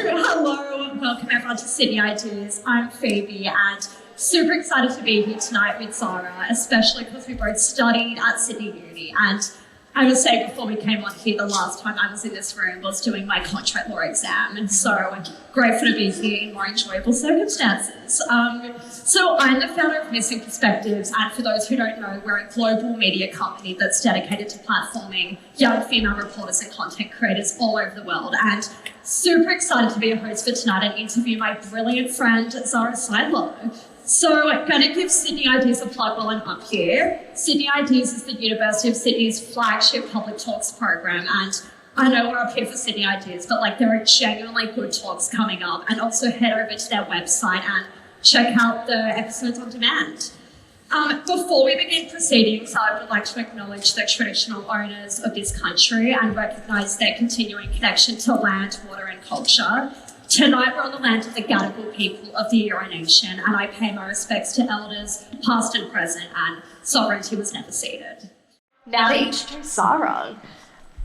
Hello and welcome everyone to Sydney Ideas. I'm Phoebe and super excited to be here tonight with Zara, especially because we both studied at Sydney Uni. And I was saying before we came on here, the last time I was in this room was doing my contract law exam, and so grateful to be here in more enjoyable circumstances. So I'm the founder of Missing Perspectives, and for those who don't know, we're a global media company that's dedicated to platforming young female reporters and content creators all over the world. And super excited to be a host for tonight and interview my brilliant friend, Zara Seidler. So I'm going to give Sydney Ideas a plug while I'm up here. Sydney Ideas is the University of Sydney's flagship public talks program, and I know we're up here for Sydney Ideas, but there are genuinely good talks coming up, and also head over to their website and check out the episodes on demand. Before we begin proceedings, I would like to acknowledge the traditional owners of this country and recognise their continuing connection to land, water and culture. Tonight we're on the land of the Gadigal people of the Eora Nation, and I pay my respects to elders past and present, and sovereignty was never ceded. Now to introduce Zara.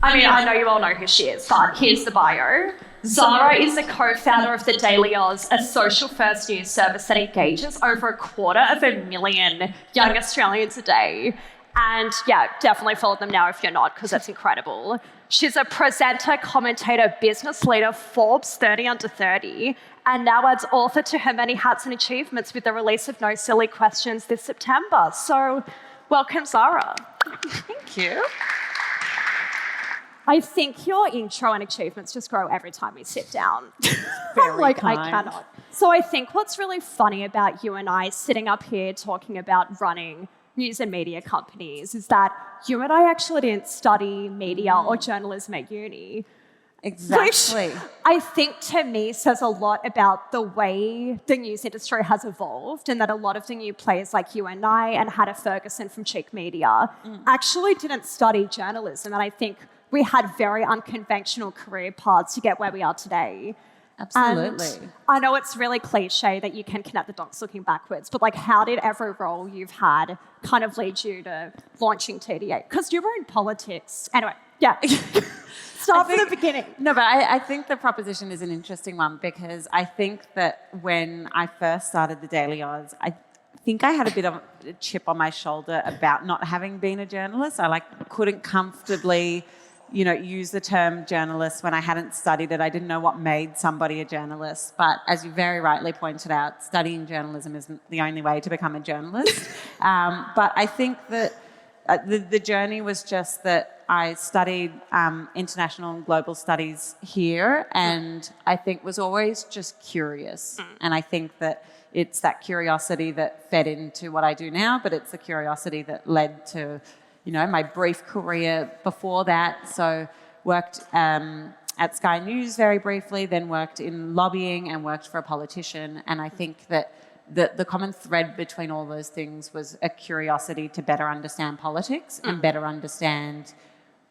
I know you all know who she is, but here's the bio. Zara is the co-founder of the Daily Aus, a social-first news service that engages over 250,000 young Australians a day. And yeah, definitely follow them now if you're not, because that's incredible. She's a presenter, commentator, business leader, Forbes 30 Under 30, and now adds author to her many hats and achievements with the release of No Silly Questions this September. So welcome, Zara. Thank you. I think your intro and achievements just grow every time we sit down. Very kind. I cannot. So I think what's really funny about you and I sitting up here talking about running news and media companies is that you and I actually didn't study media or journalism at uni. Exactly. Which I think to me says a lot about the way the news industry has evolved, and that a lot of the new players like you and I and Hannah Ferguson from Cheek Media actually didn't study journalism, and I think we had very unconventional career paths to get where we are today. Absolutely. And I know it's really cliche that you can connect the dots looking backwards, but how did every role you've had kind of lead you to launching TDA? Because you were in politics. Anyway, yeah. Start from the beginning. No, but I think the proposition is an interesting one, because I think that when I first started the Daily Aus, I think I had a bit of a chip on my shoulder about not having been a journalist. I couldn't comfortably use the term journalist when I hadn't studied it. I didn't know what made somebody a journalist. But as you very rightly pointed out, studying journalism isn't the only way to become a journalist. But I think that the journey was just that I studied international and global studies here, and I think was always just curious. And I think that it's that curiosity that fed into what I do now, but it's the curiosity that led to my brief career before that. So worked at Sky News very briefly, then worked in lobbying and worked for a politician. And I think that the common thread between all those things was a curiosity to better understand politics and better understand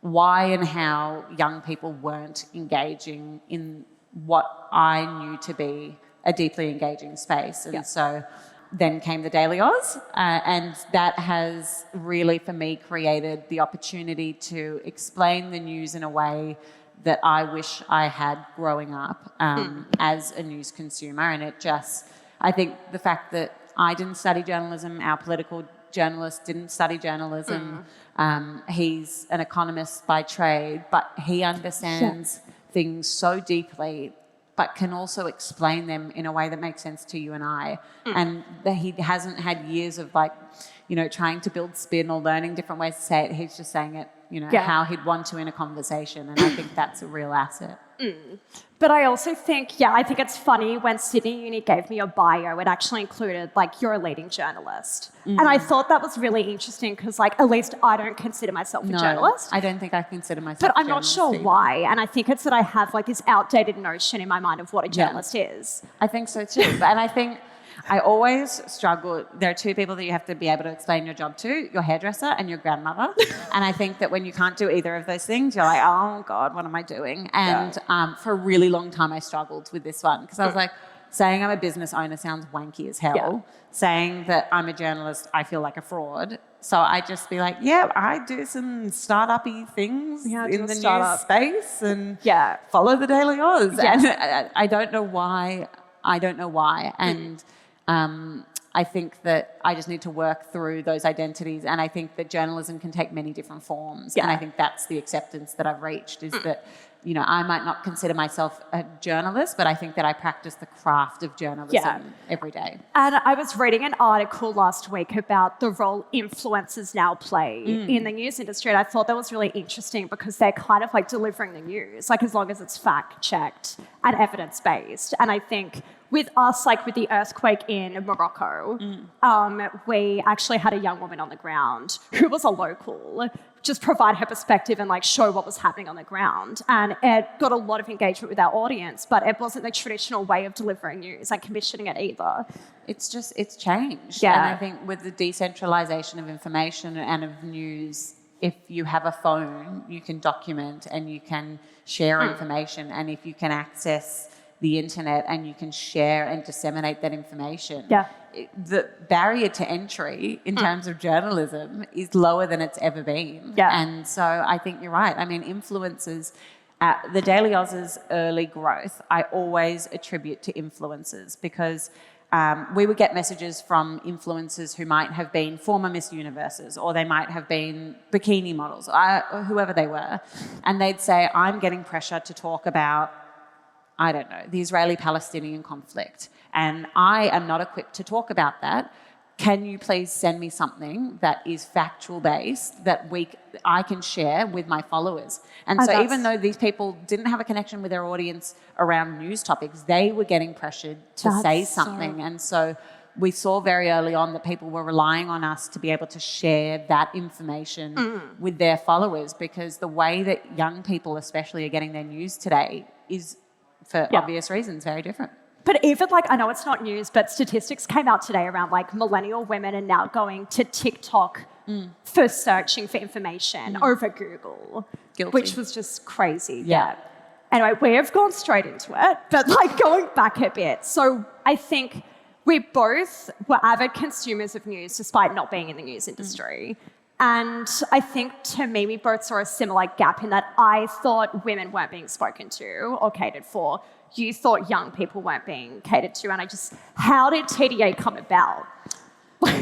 why and how young people weren't engaging in what I knew to be a deeply engaging space. And so then came the Daily Aus, and that has really, for me, created the opportunity to explain the news in a way that I wish I had growing up as a news consumer. And I think the fact that I didn't study journalism, our political journalist didn't study journalism, he's an economist by trade, but he understands things so deeply, but can also explain them in a way that makes sense to you and I. And that he hasn't had years of trying to build spin or learning different ways to say it. He's just saying it, how he'd want to in a conversation. And I think that's a real asset. But I also think, I think it's funny when Sydney Uni gave me your bio, it actually included you're a leading journalist. And I thought that was really interesting because at least I don't consider myself a journalist. I don't think I consider myself But a I'm not journalist sure either. why. And I think it's that I have this outdated notion in my mind of what a journalist is. I think so too. And I think I always struggle. There are two people that you have to be able to explain your job to, your hairdresser and your grandmother. And I think that when you can't do either of those things, you're like, oh God, what am I doing? And for a really long time, I struggled with this one because I was like, saying I'm a business owner sounds wanky as hell. Yeah. Saying that I'm a journalist, I feel like a fraud. So I just be like, yeah, I do some startup-y things in the news space and follow the Daily Aus. Yeah. And I don't know why. And I think that I just need to work through those identities. And I think that journalism can take many different forms. And I think that's the acceptance that I've reached is that, you know, I might not consider myself a journalist, but I think that I practice the craft of journalism every day. And I was reading an article last week about the role influencers now play in the news industry. And I thought that was really interesting because they're kind of like delivering the news, like as long as it's fact-checked and evidence-based. And I think with us, like with the earthquake in Morocco, we actually had a young woman on the ground who was a local just provide her perspective and like show what was happening on the ground. And it got a lot of engagement with our audience, but it wasn't the traditional way of delivering news and commissioning it either. It's changed. Yeah. And I think with the decentralization of information and of news, if you have a phone, you can document and you can share information. And if you can access the internet and you can share and disseminate that information. The barrier to entry in terms of journalism is lower than it's ever been. And so I think you're right. I mean, influencers, the Daily Aus's early growth, I always attribute to influencers because we would get messages from influencers who might have been former Miss Universes or they might have been bikini models, or whoever they were. And they'd say, I'm getting pressure to talk about, I don't know, the Israeli-Palestinian conflict. And I am not equipped to talk about that. Can you please send me something that is factual based that I can share with my followers? And so even though these people didn't have a connection with their audience around news topics, they were getting pressured to say something. And so we saw very early on that people were relying on us to be able to share that information with their followers because the way that young people especially are getting their news today is, for obvious reasons, very different. But even like, I know it's not news, but statistics came out today around like millennial women are now going to TikTok for searching for information over Google, which was just crazy. Anyway, we have gone straight into it, but like going back a bit. So I think we both were avid consumers of news despite not being in the news industry. And I think to me, we both saw a similar gap in that I thought women weren't being spoken to or catered for. You thought young people weren't being catered to. And how did TDA come about?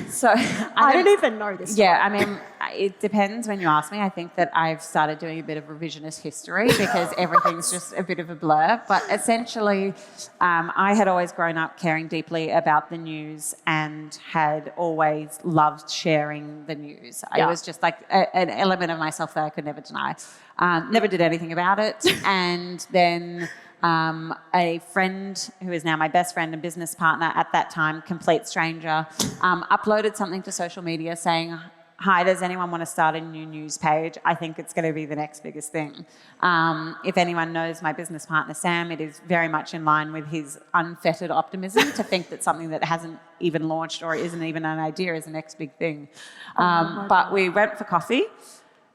So I don't even know this. Yeah, I mean, it depends when you ask me. I think that I've started doing a bit of revisionist history because everything's just a bit of a blur. But essentially, I had always grown up caring deeply about the news and had always loved sharing the news. It was just like an element of myself that I could never deny. Never did anything about it. And then a friend who is now my best friend and business partner at that time, complete stranger, uploaded something to social media saying, hi, does anyone want to start a new news page? I think it's going to be the next biggest thing. If anyone knows my business partner, Sam, it is very much in line with his unfettered optimism to think that something that hasn't even launched or isn't even an idea is the next big thing. But we went for coffee.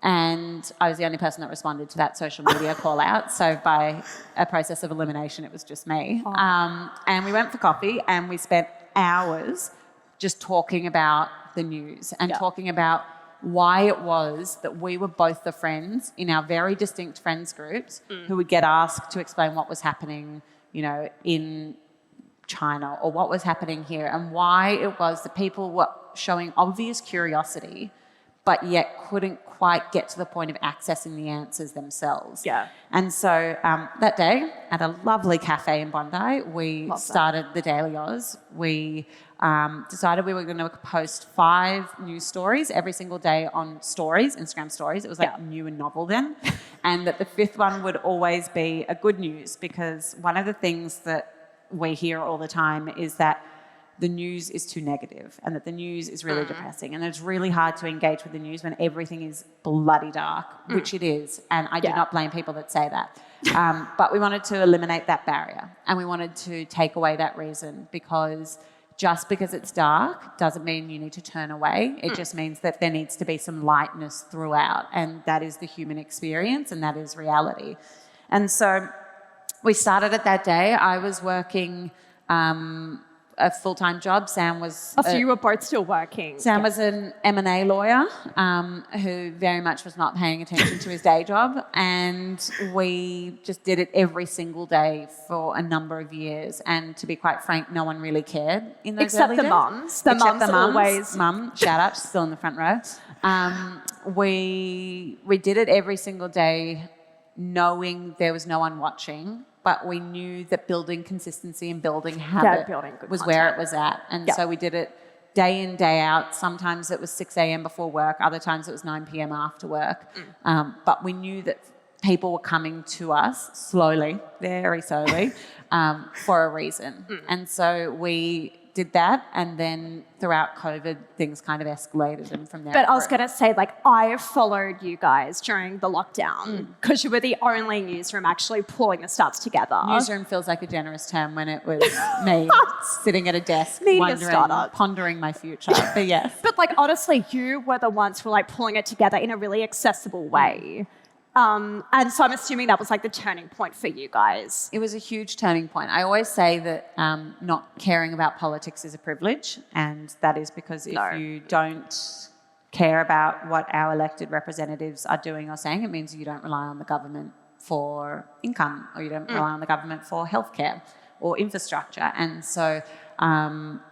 And I was the only person that responded to that social media call out. So by a process of elimination, it was just me. And we went for coffee and we spent hours just talking about the news and talking about why it was that we were both the friends in our very distinct friends groups who would get asked to explain what was happening, you know, in China or what was happening here and why it was that people were showing obvious curiosity but yet couldn't quite get to the point of accessing the answers themselves. And so that day, at a lovely cafe in Bondi, we started the Daily Aus. We decided we were going to post 5 news stories every single day on stories, Instagram stories. It was like new and novel then. And that the 5th one would always be a good news because one of the things that we hear all the time is that the news is too negative and that the news is really depressing and it's really hard to engage with the news when everything is bloody dark, which it is. And I do not blame people that say that. But we wanted to eliminate that barrier and we wanted to take away that reason because just because it's dark doesn't mean you need to turn away. It just means that there needs to be some lightness throughout and that is the human experience and that is reality. And so we started it that day. I was working a full-time job. Sam was... Oh, so you were both still working. Sam was an M&A lawyer who very much was not paying attention to his day job, and we just did it every single day for a number of years. And to be quite frank, no one really cared in those Except early the days. mums. The mums always... Mum, shout out, she's still in the front row. We did it every single day knowing there was no one watching, but we knew that building consistency and building habit building good was content. where it was at. And so we did it day in, day out. Sometimes it was 6 a.m. before work. Other times it was 9 p.m. after work. But we knew that people were coming to us slowly, very slowly, for a reason. And so we did that, and then throughout COVID, things kind of escalated, and from there. But I was going to say, like, I followed you guys during the lockdown because you were the only newsroom actually pulling the stats together. Newsroom feels like a generous term when it was me sitting at a desk, pondering my future. But yes. But like, honestly, you were the ones who were like pulling it together in a really accessible way. And so I'm assuming that was like the turning point for you guys. It was a huge turning point. I always say that not caring about politics is a privilege, and that is because if you don't care about what our elected representatives are doing or saying, it means you don't rely on the government for income, or you don't rely on the government for healthcare or infrastructure. And so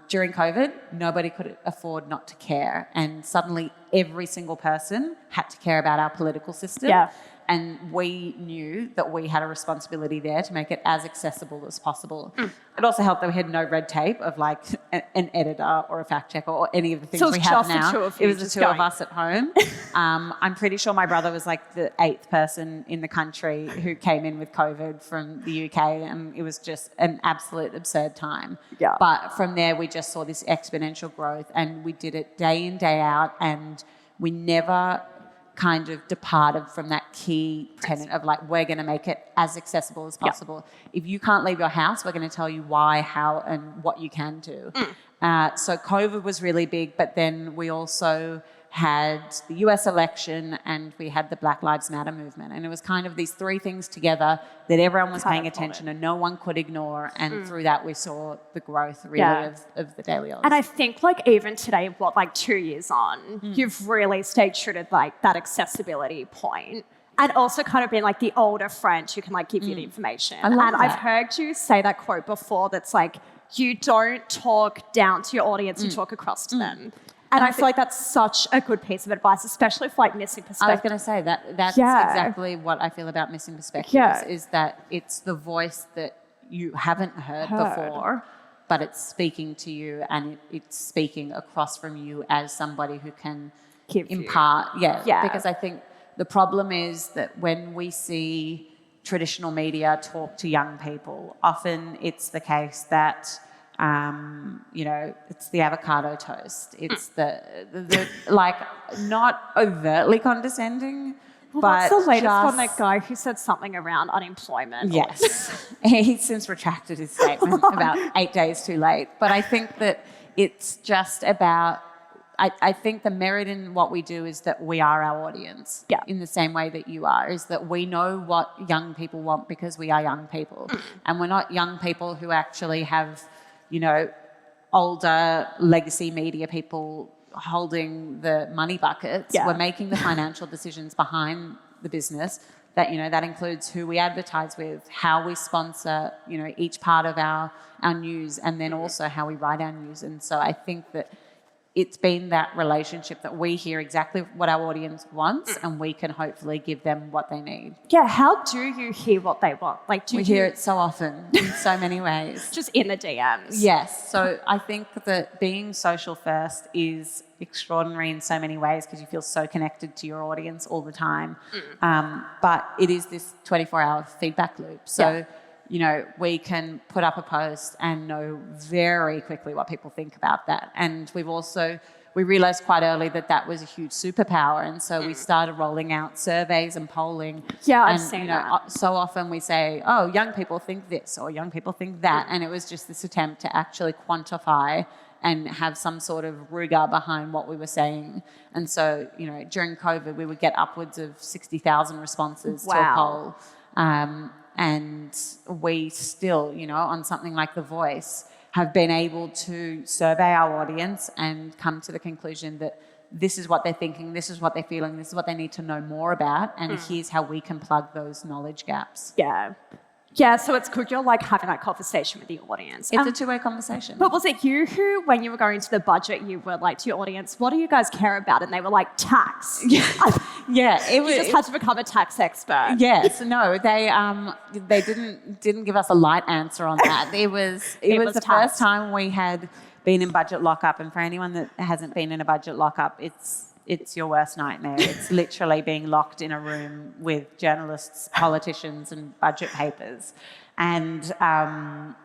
during COVID, nobody could afford not to care, and suddenly every single person had to care about our political system. Yeah. And we knew that we had a responsibility there to make it as accessible as possible. It also helped that we had no red tape of like an editor or a fact checker or any of the things we have now. It was the two of us at home. I'm pretty sure my brother was like the 8th person in the country who came in with COVID from the UK, and it was just an absolute absurd time. Yeah. But from there, we just saw this exponential growth, and we did it day in, day out, and we never kind of departed from that key tenet of like, we're going to make it as accessible as possible. If you can't leave your house, we're going to tell you why, how, and what you can do. So COVID was really big, but then we also had the US election and we had the Black Lives Matter movement. And it was kind of these three things together that everyone was paying attention and no one could ignore. And through that, we saw the growth really of the Daily Aus. And I think like even today, like 2 years on, you've really stayed true to like that accessibility point. And also kind of been like the older friend who can like give you the information. I love that. I've heard you say that quote before that's like, you don't talk down to your audience, you talk across to them. And I feel like that's such a good piece of advice, especially for like missing perspective. I was going to say that's exactly what I feel about missing perspectives, is that it's the voice that you haven't heard before, but it's speaking to you, and it's speaking across from you as somebody who can impart. Because I think the problem is that when we see traditional media talk to young people, often it's the case that it's the avocado toast. It's the like not overtly condescending, but that's the latest one, that guy who said something around unemployment. Yes. He's since retracted his statement about 8 days too late. But I think that it's just about, I think the merit in what we do is that we are our audience in the same way that you are, is that we know what young people want because we are young people. And we're not young people who actually have, older legacy media people holding the money buckets. We're making the financial decisions behind the business. That that includes who we advertise with, how we sponsor, each part of our news, and then also how we write our news. And so I think that it's been that relationship that we hear exactly what our audience wants, and we can hopefully give them what they need. Yeah, how do you hear what they want? Like, we hear it so often in so many ways. Just in the DMs. Yes. So I think that being social first is extraordinary in so many ways because you feel so connected to your audience all the time. But it is this 24-hour feedback loop. So we can put up a post and know very quickly what people think about that. And we realised quite early that was a huge superpower. And so we started rolling out surveys and polling. Yeah, I've seen that. So often we say, oh, young people think this or young people think that. And it was just this attempt to actually quantify and have some sort of rigour behind what we were saying. And so, during COVID, we would get upwards of 60,000 responses to a poll. And we still, on something like The Voice, have been able to survey our audience and come to the conclusion that this is what they're thinking, this is what they're feeling, this is what they need to know more about, and here's how we can plug those knowledge gaps. Yeah, so it's good you're like having that conversation with the audience. It's a two-way conversation. But was it you who, when you were going to the budget, you were like to your audience, what do you guys care about? And they were like, tax. Yeah, You just had to become a tax expert. Yes, no, they didn't give us a light answer on that. It was the first time we had been in budget lockup, and for anyone that hasn't been in a budget lockup, it's your worst nightmare. It's literally being locked in a room with journalists, politicians, and budget papers. And the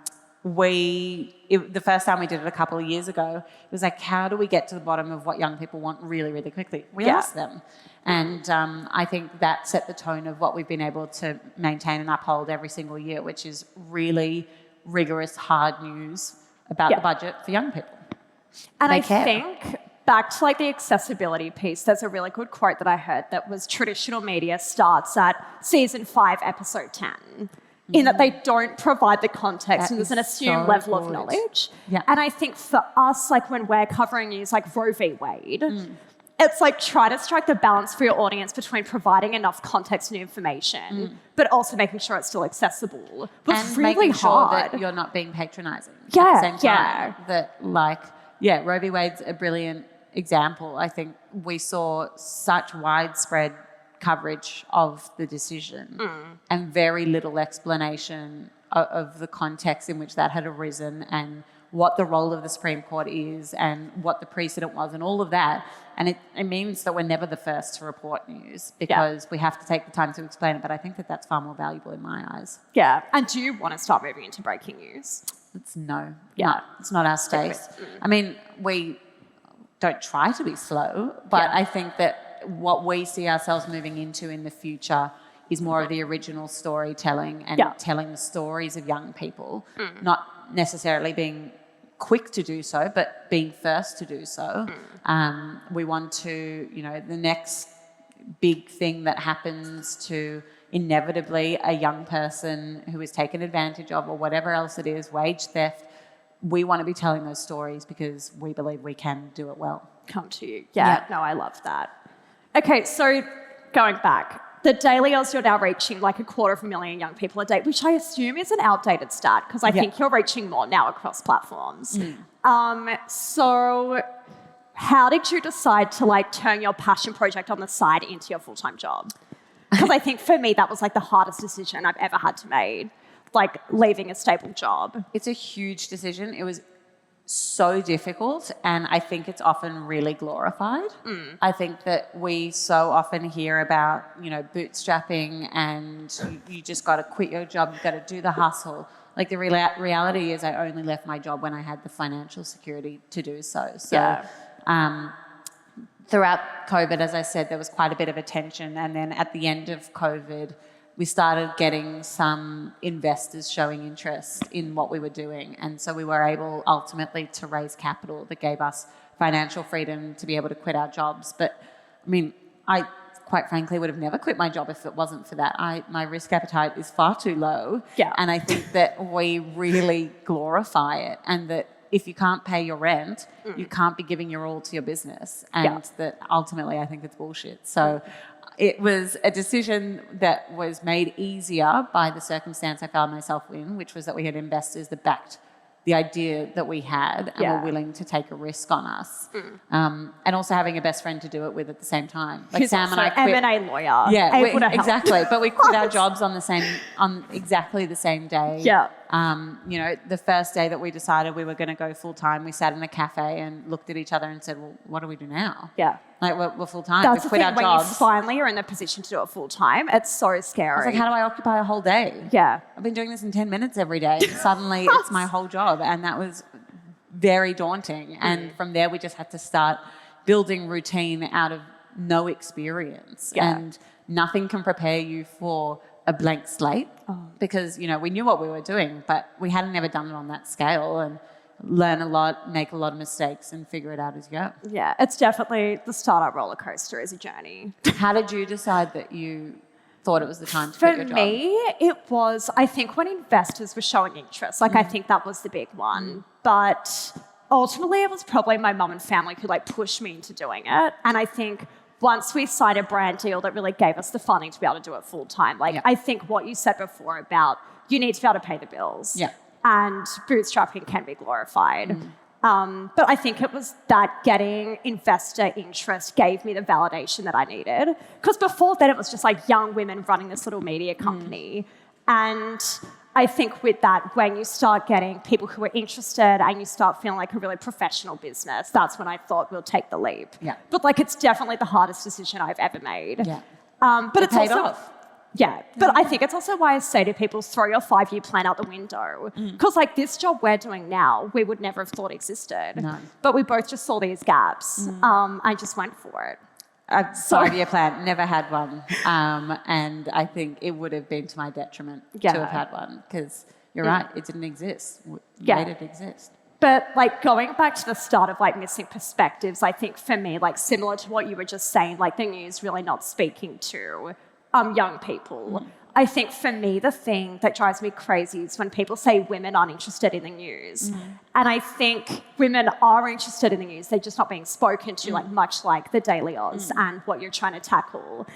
first time we did it a couple of years ago, it was like, how do we get to the bottom of what young people want really, really quickly? We asked them. And I think that set the tone of what we've been able to maintain and uphold every single year, which is really rigorous, hard news about the budget for young people. And I think back to like the accessibility piece, there's a really good quote that I heard that was traditional media starts at season 5, episode 10. In that they don't provide the context and there's an assumed level of knowledge. Yeah. And I think for us, like when we're covering news like Roe v. Wade, it's like try to strike the balance for your audience between providing enough context and information, but also making sure it's still accessible. But and it's really making sure hard. that you're not being patronising. Yeah, at the same time. That Roe v. Wade's a brilliant example. I think we saw such widespread coverage of the decision and very little explanation of the context in which that had arisen and what the role of the Supreme Court is and what the precedent was and all of that. And it means that we're never the first to report news because we have to take the time to explain it. But I think that that's far more valuable in my eyes. Yeah. And do you want to start moving into breaking news? No, it's not our space. I mean, we don't try to be slow, but I think that what we see ourselves moving into in the future is more of the original storytelling and telling the stories of young people, not necessarily being quick to do so, but being first to do so. We want to, the next big thing that happens to inevitably a young person who is taken advantage of or whatever else it is, wage theft, we want to be telling those stories because we believe we can do it well. Come to you. Yeah. No, I love that. Okay, so going back, the Daily Aus, you're now reaching like 250,000 young people a day, which I assume is an outdated stat because I think you're reaching more now across platforms. So how did you decide to like turn your passion project on the side into your full-time job? Because I think for me, that was like the hardest decision I've ever had to make, like leaving a stable job. It's a huge decision. It was so difficult, and I think it's often really glorified. I think that we so often hear about, bootstrapping and you just got to quit your job, you've got to do the hustle. Like the reality is I only left my job when I had the financial security to do so. Throughout COVID, as I said, there was quite a bit of attention, and then at the end of COVID, we started getting some investors showing interest in what we were doing. And so we were able ultimately to raise capital that gave us financial freedom to be able to quit our jobs. But I mean, I quite frankly would have never quit my job if it wasn't for that. My risk appetite is far too low. Yeah. And I think that we really glorify it, and that if you can't pay your rent, you can't be giving your all to your business. And that ultimately I think it's bullshit. So it was a decision that was made easier by the circumstance I found myself in, which was that we had investors that backed the idea that we had and were willing to take a risk on us. And also having a best friend to do it with at the same time. Like Who's Sam and I quit. M&A lawyer. Yeah, exactly. But we quit our jobs on exactly the same day. Yeah. The first day that we decided we were going to go full time, we sat in a cafe and looked at each other and said, well, what do we do now? Yeah. Like we're full time. That's We've the quit thing, our when jobs. you finally are in the position to do it full time, it's so scary. I was like, how do I occupy a whole day? Yeah. I've been doing this in 10 minutes every day. Suddenly it's my whole job. And that was very daunting. And from there, we just had to start building routine out of no experience. Yeah. And nothing can prepare you for a blank slate because, we knew what we were doing, but we hadn't ever done it on that scale, and learn a lot, make a lot of mistakes, and figure it out as you go. Yeah, it's definitely the startup roller coaster is a journey. How did you decide that you thought it was the time to quit your For job? me, it was, I think, when investors were showing interest. Like, I think that was the big one. But ultimately, it was probably my mum and family who, like, pushed me into doing it. And I think once we signed a brand deal that really gave us the funding to be able to do it full time, like, I think what you said before about you need to be able to pay the bills. Yeah. And bootstrapping can be glorified. But I think it was that getting investor interest gave me the validation that I needed. Because before then, it was just like young women running this little media company. And I think with that, when you start getting people who are interested and you start feeling like a really professional business, that's when I thought we'll take the leap. Yeah. But like, it's definitely the hardest decision I've ever made. Yeah. But it's paid also off. Yeah, but I think it's also why I say to people, throw your 5-year plan out the window. Because like this job we're doing now, we would never have thought existed. No. But we both just saw these gaps. I just went for it. A 5-year plan, never had one. And I think it would have been to my detriment to have had one, because you're right, it didn't exist. Made it exist. But like going back to the start of like missing perspectives, I think for me, like similar to what you were just saying, like the news really not speaking to young people. I think for me, the thing that drives me crazy is when people say women aren't interested in the news. And I think women are interested in the news. They're just not being spoken to, like much like the Daily Aus and what you're trying to tackle.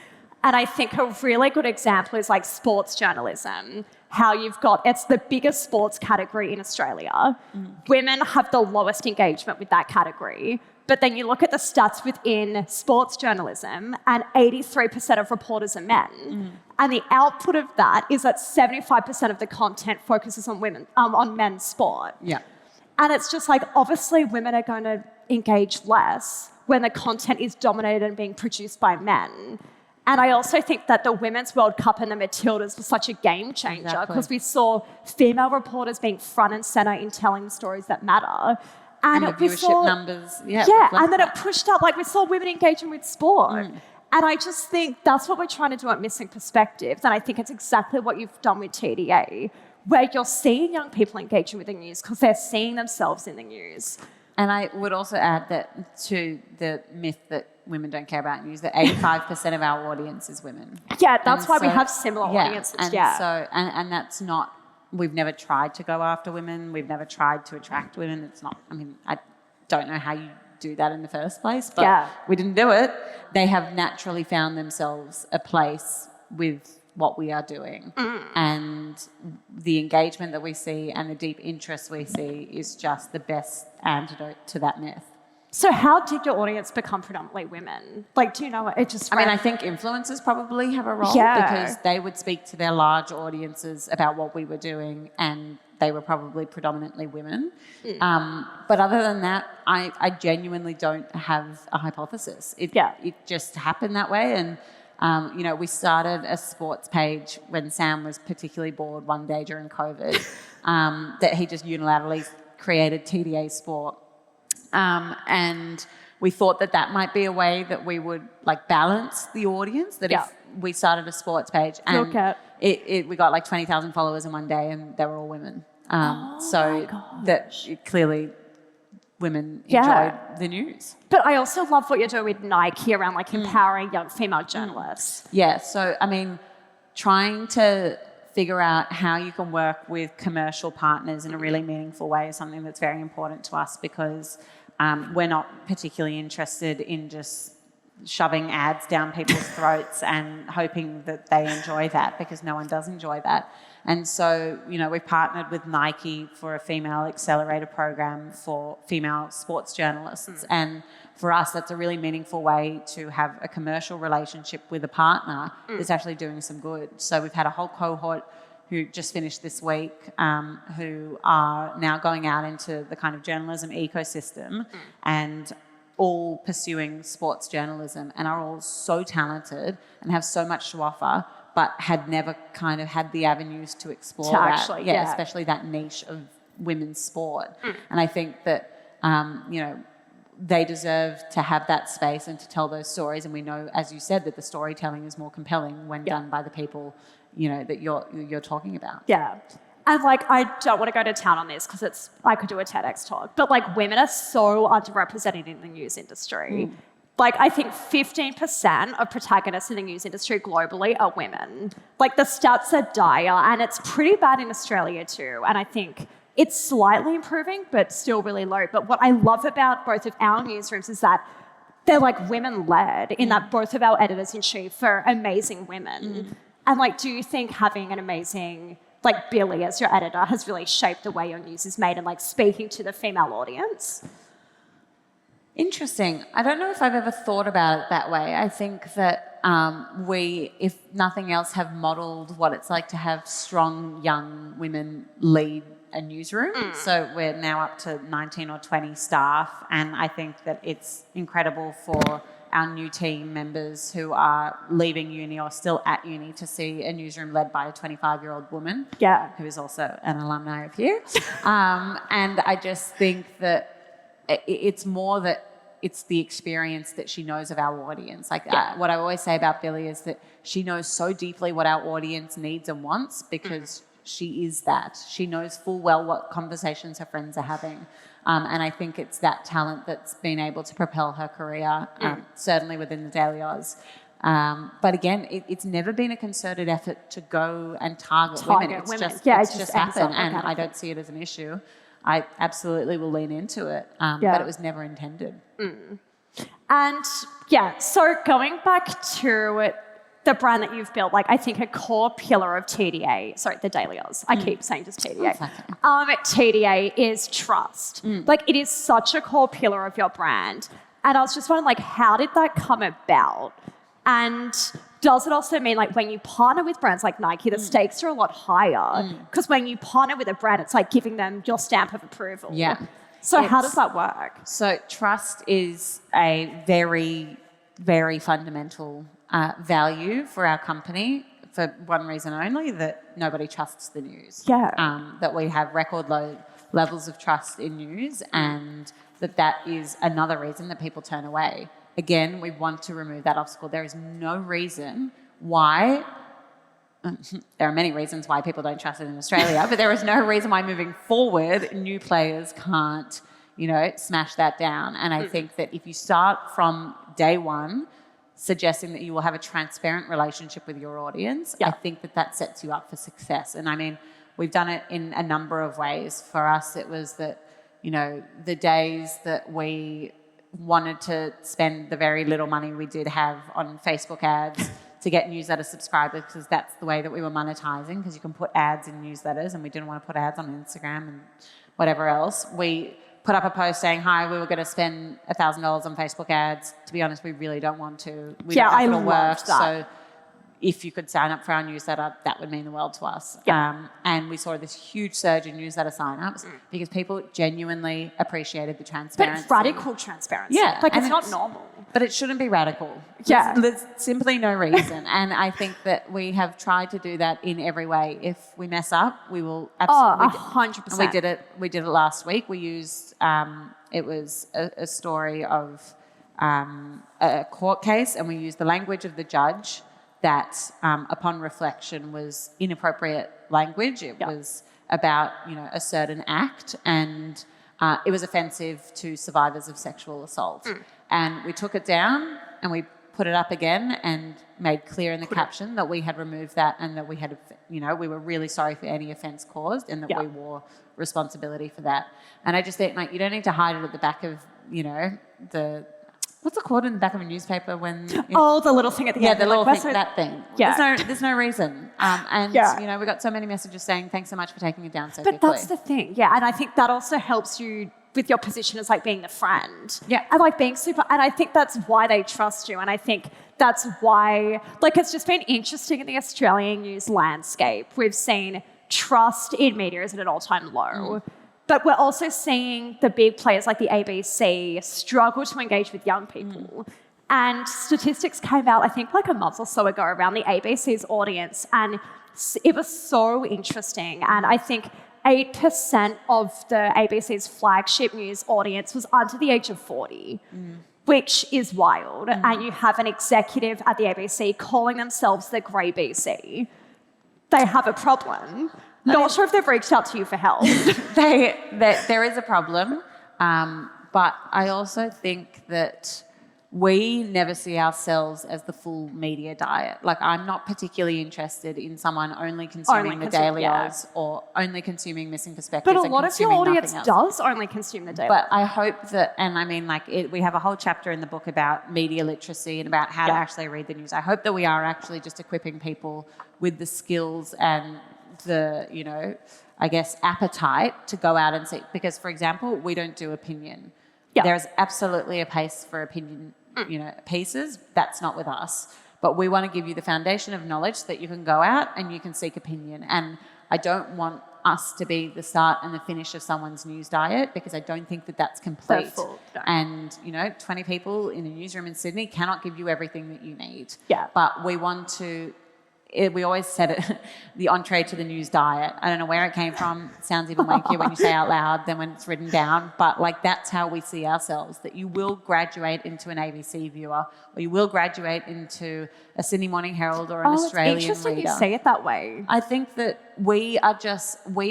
And I think a really good example is like sports journalism, how you've got, it's the biggest sports category in Australia. Women have the lowest engagement with that category. But then you look at the stats within sports journalism and 83% of reporters are men. And the output of that is that 75% of the content focuses on women, on men's sport. Yeah. And it's just like, obviously women are going to engage less when the content is dominated and being produced by men. And I also think that the Women's World Cup and the Matildas was such a game changer because we saw female reporters being front and centre in telling the stories that matter. And the viewership numbers, and then it pushed up, like we saw women engaging with sport. And I just think that's what we're trying to do at Missing Perspectives. And I think it's exactly what you've done with TDA, where you're seeing young people engaging with the news because they're seeing themselves in the news. And I would also add that to the myth that women don't care about news, that 85% of our audience is women. Yeah, that's why we have similar audiences. And that's not, we've never tried to go after women. We've never tried to attract women. It's not, I mean, I don't know how you do that in the first place, but we didn't do it. They have naturally found themselves a place with what we are doing. And the engagement that we see and the deep interest we see is just the best antidote to that myth. So how did your audience become predominantly women? Like, do you know what it just... I mean, I think influencers probably have a role because they would speak to their large audiences about what we were doing and they were probably predominantly women. But other than that, I genuinely don't have a hypothesis. It just happened that way. And, you know, we started a sports page when Sam was particularly bored one day during COVID, that he just unilaterally created TDA Sport. And we thought that that might be a way that we would like balance the audience, that if we started a sports page and we got like 20,000 followers in one day and they were all women. So that clearly women enjoyed the news. But I also love what you're doing with Nike around like empowering young female journalists. Yeah, so I mean, trying to figure out how you can work with commercial partners in a really meaningful way is something that's very important to us because we're not particularly interested in just shoving ads down people's throats and hoping that they enjoy that because no one does enjoy that. And so, you know, we've partnered with Nike for a female accelerator program for female sports journalists. And for us, that's a really meaningful way to have a commercial relationship with a partner that's actually doing some good. So we've had a whole cohort who just finished this week who are now going out into the kind of journalism ecosystem and all pursuing sports journalism and are all so talented and have so much to offer, but had never kind of had the avenues to explore that. Especially that niche of women's sport. And I think that, you know, they deserve to have that space and to tell those stories. And we know, as you said, that the storytelling is more compelling when done by the people, you know, that you're talking about. Yeah. And like, I don't want to go to town on this because I could do a TEDx talk, but like women are so underrepresented in the news industry. like, I think 15% of protagonists in the news industry globally are women. Like, the stats are dire, and it's pretty bad in Australia too. And I think it's slightly improving, but still really low. But what I love about both of our newsrooms is that they're like women-led in that both of our editors-in-chief are amazing women. And like, do you think having an amazing, like Billy as your editor has really shaped the way your news is made and like speaking to the female audience? Interesting. I don't know if I've ever thought about it that way. I think that we, if nothing else, have modelled what it's like to have strong young women lead a newsroom. So we're now up to 19 or 20 staff, and I think that it's incredible for our new team members who are leaving uni or still at uni to see a newsroom led by a 25-year-old woman who is also an alumni of here. And I just think that it's more that it's the experience that she knows of our audience. Like what I always say about Billy is that she knows so deeply what our audience needs and wants because she is that. She knows full well what conversations her friends are having. And I think it's that talent that's been able to propel her career, certainly within the Daily Aus. But again, it's never been a concerted effort to go and target women. It's just happened, and I don't see it as an issue. I absolutely will lean into it, but it was never intended. And so going back to the brand that you've built, like I think a core pillar of the Daily Aus, I keep saying just TDA. TDA is trust. Like it is such a core pillar of your brand. And I was just wondering, like, how did that come about? And does it also mean, like, when you partner with brands like Nike, the stakes are a lot higher? Because when you partner with a brand, it's like giving them your stamp of approval. So how does that work? So trust is a very, very fundamental value for our company for one reason only, that nobody trusts the news. That we have record low levels of trust in news, and that is another reason that people turn away. Again, we want to remove that obstacle. There is no reason why, there are many reasons why people don't trust it in Australia, but there is no reason why moving forward, new players can't, smash that down. And I think that if you start from day one suggesting that you will have a transparent relationship with your audience, I think that sets you up for success. And I mean, we've done it in a number of ways. For us, it was that, the days that we wanted to spend the very little money we did have on Facebook ads to get newsletter subscribers, because that's the way that we were monetizing, because you can put ads in newsletters, and we didn't want to put ads on Instagram and whatever else. We put up a post saying, hi, we were going to spend $1,000 on Facebook ads. To be honest, we really don't want to. We don't have it work. So if you could sign up for our newsletter, that would mean the world to us. And we saw this huge surge in newsletter signups because people genuinely appreciated the transparency. But radical transparency. Like it's not normal. But it shouldn't be radical. There's simply no reason. And I think that we have tried to do that in every way. If we mess up, we will absolutely. 100%. And we did it last week. We used, it was a story of a court case, and we used the language of the judge that upon reflection was inappropriate language. It was about, a certain act, and it was offensive to survivors of sexual assault. And we took it down and we put it up again and made clear in the caption that we had removed that, and that we had, we were really sorry for any offence caused, and that we wore responsibility for that. And I just think, like, you don't need to hide it at the back of, the... What's it called in the back of a newspaper when... the little thing at the end. Yeah, the little thing, that thing. There's no reason. And, we got so many messages saying, thanks so much for taking it down so quickly. But that's the thing, and I think that also helps you with your position as, like, being the friend. And, like, being super... And I think that's why they trust you, and I think that's why... Like, it's just been interesting in the Australian news landscape. We've seen trust in media is at an all-time low. But we're also seeing the big players like the ABC struggle to engage with young people. And statistics came out, I think, like a month or so ago around the ABC's audience. And it was so interesting. And I think 8% of the ABC's flagship news audience was under the age of 40, which is wild. And you have an executive at the ABC calling themselves the Grey BC. They have a problem. Not sure if they've reached out to you for help. There is a problem, but I also think that we never see ourselves as the full media diet. Like, I'm not particularly interested in someone only consuming the Daily Aus or only consuming Missing Perspectives. But a lot of your audience does only consume the Daily Aus. But I hope that, and I mean, like, we have a whole chapter in the book about media literacy and about how to actually read the news. I hope that we are actually just equipping people with the skills and the, you know, I guess, appetite to go out and see. Because, for example, we don't do opinion. Yeah. There's absolutely a place for opinion, you know, pieces. That's not with us. But we want to give you the foundation of knowledge so that you can go out and you can seek opinion. And I don't want us to be the start and the finish of someone's news diet, because I don't think that that's complete. And, you know, 20 people in a newsroom in Sydney cannot give you everything that you need. Yeah. But we want to... we always said it, the entree to the news diet. I don't know where it came from. It sounds even wankier when you say out loud than when it's written down. But, like, that's how we see ourselves, that you will graduate into an ABC viewer, or you will graduate into a Sydney Morning Herald or an Australian it's interesting reader. You say it that way. I think that we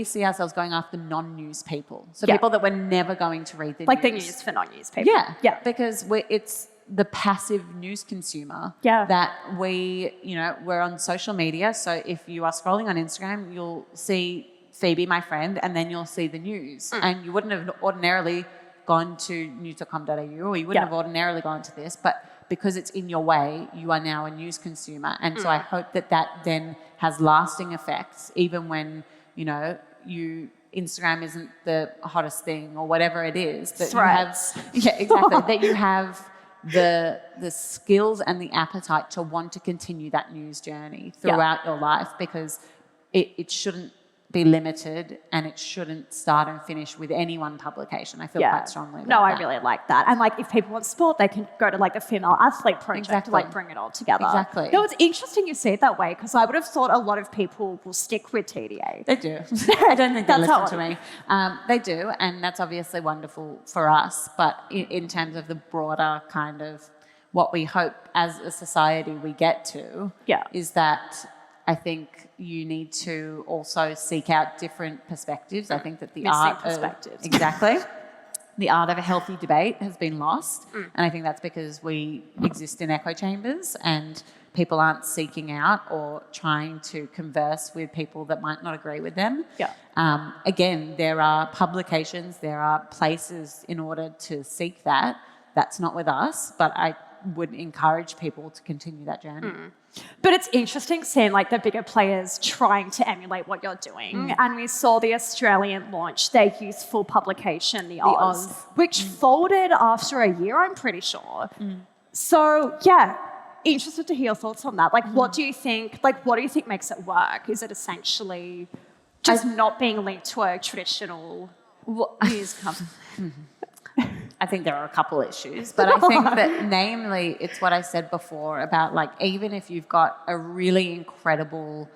see ourselves going after non-news people. So people that we're never going to read the news. Like the news for non-news people. Yeah. Because it's the passive news consumer that we're on social media. So if you are scrolling on Instagram, you'll see Phoebe, my friend, and then you'll see the news. And you wouldn't have ordinarily gone to news.com.au, or you wouldn't have ordinarily gone to this, but because it's in your way, you are now a news consumer. And so I hope that then has lasting effects, even when, you know, Instagram isn't the hottest thing or whatever it is. That Threads. That you have the skills and the appetite to want to continue that news journey throughout your life, because it shouldn't be limited and it shouldn't start and finish with any one publication. I feel quite strongly about that. I really like that. And, like, if people want sport, they can go to, like, the Female Athlete Project to, like, bring it all together. Exactly. No, it's interesting you say it that way, because I would have thought a lot of people will stick with TDA. They do. I don't think they listen to me. They do, and that's obviously wonderful for us. But in terms of the broader kind of what we hope as a society we get to is that I think you need to also seek out different perspectives. I think that the art of a healthy debate has been lost. And I think that's because we exist in echo chambers and people aren't seeking out or trying to converse with people that might not agree with them. Again, there are publications, there are places in order to seek that. That's not with us, but I would encourage people to continue that journey. But it's interesting seeing, like, the bigger players trying to emulate what you're doing. And we saw the Australian launch their youthful publication, the Aus, which folded after a year, I'm pretty sure. So, interested to hear your thoughts on that. Like, what do you think makes it work? Is it essentially just not being linked to a traditional news company? I think there are a couple issues, but I think that namely it's what I said before about, like, even if you've got a really incredible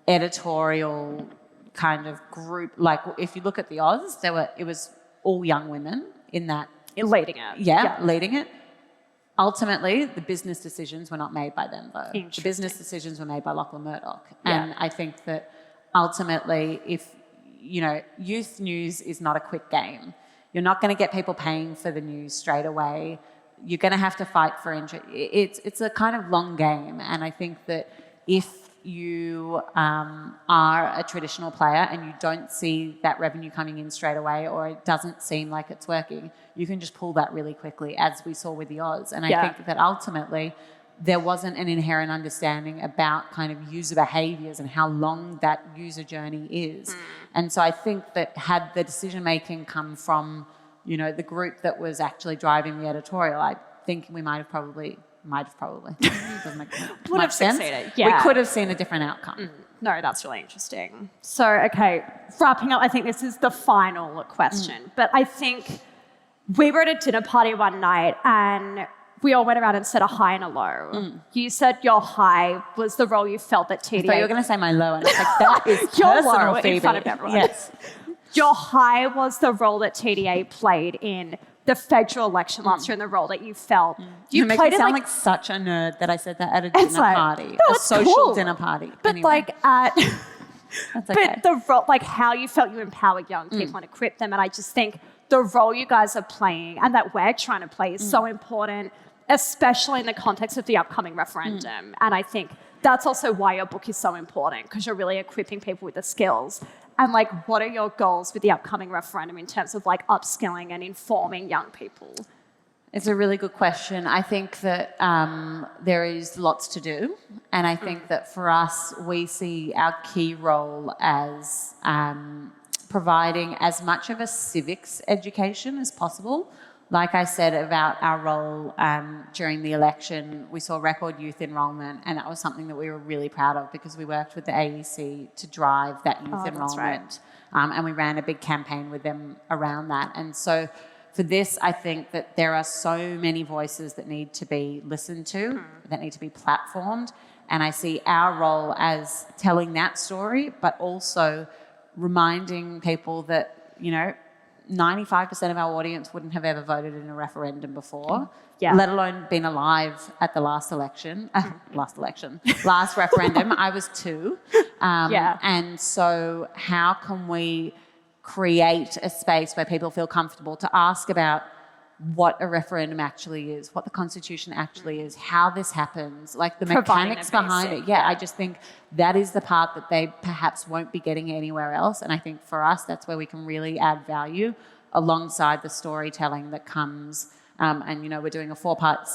editorial kind of group, like if you look at the Aus, it was all young women in that. Leading it. Leading it. Ultimately, the business decisions were not made by them, though. The business decisions were made by Lachlan Murdoch. And I think that ultimately, if, you know, youth news is not a quick game. You're not going to get people paying for the news straight away. You're going to have to fight for interest. It's a kind of long game. And I think that if you are a traditional player and you don't see that revenue coming in straight away, or it doesn't seem like it's working, you can just pull that really quickly, as we saw with the Aus. And I think that ultimately there wasn't an inherent understanding about kind of user behaviours and how long that user journey is. And so I think that had the decision-making come from, you know, the group that was actually driving the editorial, I think we might have probably doesn't make much sense. We could have seen a different outcome. No, that's really interesting. So, okay, wrapping up, I think this is the final question. But I think we were at a dinner party one night and we all went around and said a high and a low. You said your high was the role you felt that TDA... I thought you were going to say my low, and I was like, that is your personal, low Phoebe. in front of everyone. Yes. Your high was the role that TDA played in the federal election last year, and the role that you felt. You make me sound like such a nerd that I said that at a dinner party, a social dinner party. But anyway. That's okay. But the role, like how you felt you empower young people and equip them, and I just think the role you guys are playing and that we're trying to play is so important. especially in the context of the upcoming referendum. And I think that's also why your book is so important, because you're really equipping people with the skills. And like, what are your goals with the upcoming referendum in terms of like upskilling and informing young people? It's a really good question. I think that there is lots to do. And I think that for us, we see our key role as providing as much of a civics education as possible. Like I said about our role during the election, we saw record youth enrolment, and that was something that we were really proud of because we worked with the AEC to drive that youth enrolment. And we ran a big campaign with them around that. And so for this, I think that there are so many voices that need to be listened to, that need to be platformed. And I see our role as telling that story, but also reminding people that, 95% of our audience wouldn't have ever voted in a referendum before, let alone been alive at the last election. Last referendum. I was 2. And so how can we create a space where people feel comfortable to ask about what a referendum actually is, what the Constitution actually is, how this happens, like the mechanics behind it. I just think that is the part that they perhaps won't be getting anywhere else. And I think for us, that's where we can really add value alongside the storytelling that comes. And, we're doing a 4-part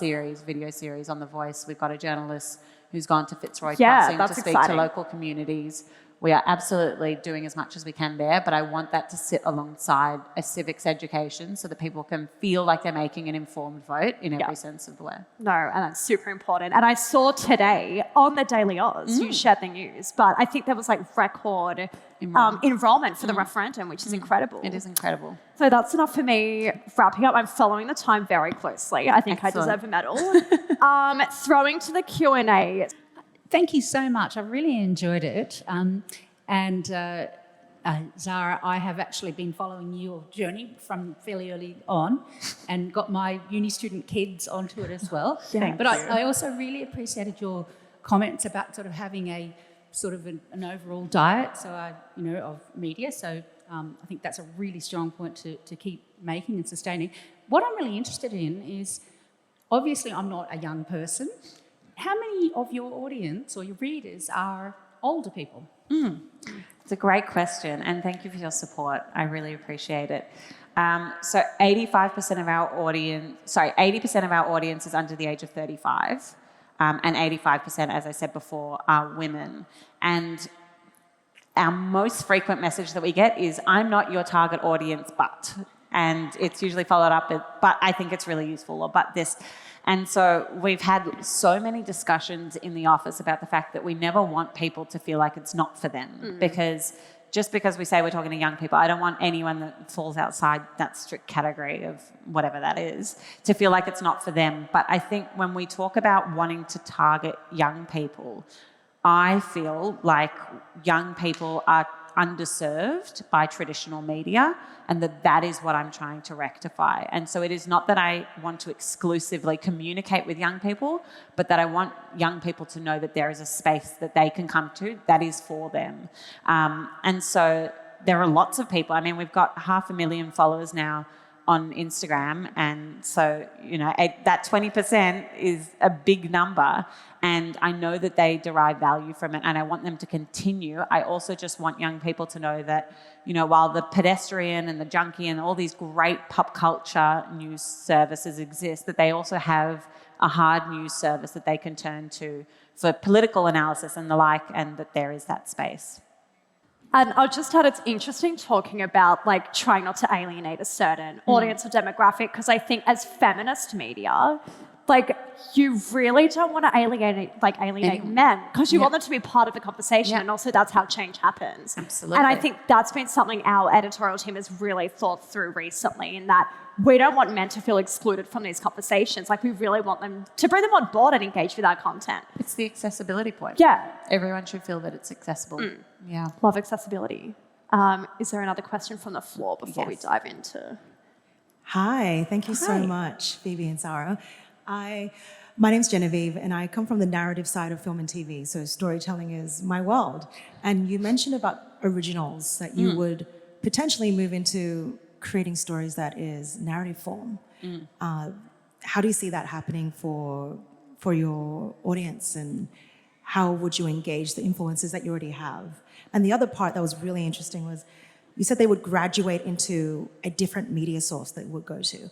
video series on The Voice. We've got a journalist who's gone to Fitzroy Crossing to speak to local communities. We are absolutely doing as much as we can there, but I want that to sit alongside a civics education so that people can feel like they're making an informed vote in every sense of the word. No, and that's super important. And I saw today on the Daily Aus, you shared the news, but I think there was like record enrollment for the referendum, which is incredible. It is incredible. So that's enough for me. Wrapping up, I'm following the time very closely. I think I deserve a medal. Throwing to the Q&A. Thank you so much. I've really enjoyed it. Zara, I have actually been following your journey from fairly early on and got my uni student kids onto it as well. But I also really appreciated your comments about sort of having a sort of an overall diet, of media. So I think that's a really strong point to keep making and sustaining. What I'm really interested in is, obviously I'm not a young person. How many of your audience or your readers are older people? It's a great question, and thank you for your support. I really appreciate it. So 80% of our audience is under the age of 35, and 85%, as I said before, are women. And our most frequent message that we get is, I'm not your target audience, but, and it's usually followed up with, but I think it's really useful, or but this. And so we've had so many discussions in the office about the fact that we never want people to feel like it's not for them. Because just because we say we're talking to young people, I don't want anyone that falls outside that strict category of whatever that is to feel like it's not for them. But I think when we talk about wanting to target young people, I feel like young people are underserved by traditional media, and that is what I'm trying to rectify. And so it is not that I want to exclusively communicate with young people, but that I want young people to know that there is a space that they can come to that is for them. And so there are lots of people. I mean, we've got 500,000 followers now on Instagram, and so that 20% is a big number, and I know that they derive value from it, and I want them to continue. I also just want young people to know that while the pedestrian and the junkie and all these great pop culture news services exist, that they also have a hard news service that they can turn to for political analysis and the like, and that there is that space. And I just thought it's interesting talking about like trying not to alienate a certain audience or demographic, because I think as feminist media, like you really don't want to alienate men, because you want them to be part of the conversation, and also that's how change happens. Absolutely. And I think that's been something our editorial team has really thought through recently, in that we don't want men to feel excluded from these conversations. Like, we really want them to bring them on board and engage with our content. It's the accessibility point. Yeah. Everyone should feel that it's accessible. Yeah. Love accessibility. Is there another question from the floor before we dive into? Hi, thank you so much, Phoebe and Zara. My name's Genevieve, and I come from the narrative side of film and TV, so storytelling is my world. And you mentioned about originals, that you would potentially move into creating stories that is narrative form. how do you see that happening for your audience, and how would you engage the influencers that you already have? And the other part that was really interesting was you said they would graduate into a different media source they would go to.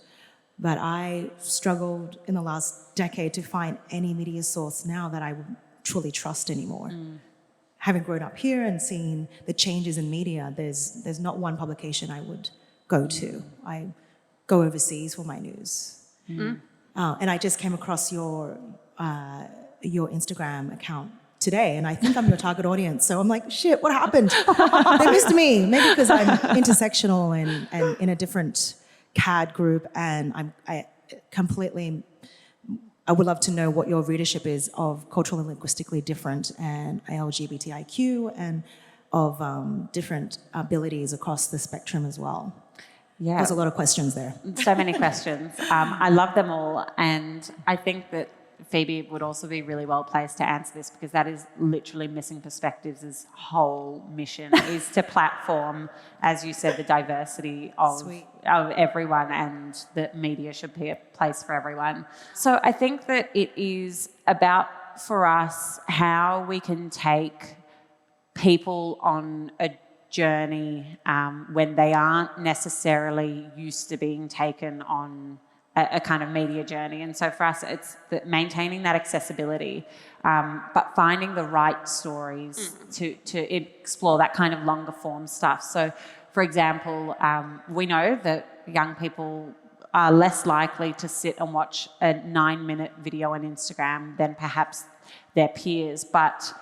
But I struggled in the last decade to find any media source now that I would truly trust anymore. Having grown up here and seen the changes in media, there's not one publication I would go to. I go overseas for my news. And I just came across your Instagram account today, and I think I'm your target audience. So I'm like, shit, what happened? They missed me. Maybe because I'm intersectional and in a different CAD group, and I would love to know what your readership is of culturally and linguistically different and LGBTIQ and of different abilities across the spectrum as well. Yeah. There's a lot of questions there. So many questions. I love them all. And I think that Phoebe would also be really well placed to answer this, because that is literally Missing Perspectives' whole mission is to platform, as you said, the diversity of everyone, and that media should be a place for everyone. So I think that it is about, for us, how we can take people on a journey when they aren't necessarily used to being taken on a kind of media journey. And so for us, it's maintaining that accessibility, but finding the right stories to explore that kind of longer form stuff. So, for example, we know that young people are less likely to sit and watch a 9-minute video on Instagram than perhaps their peers, but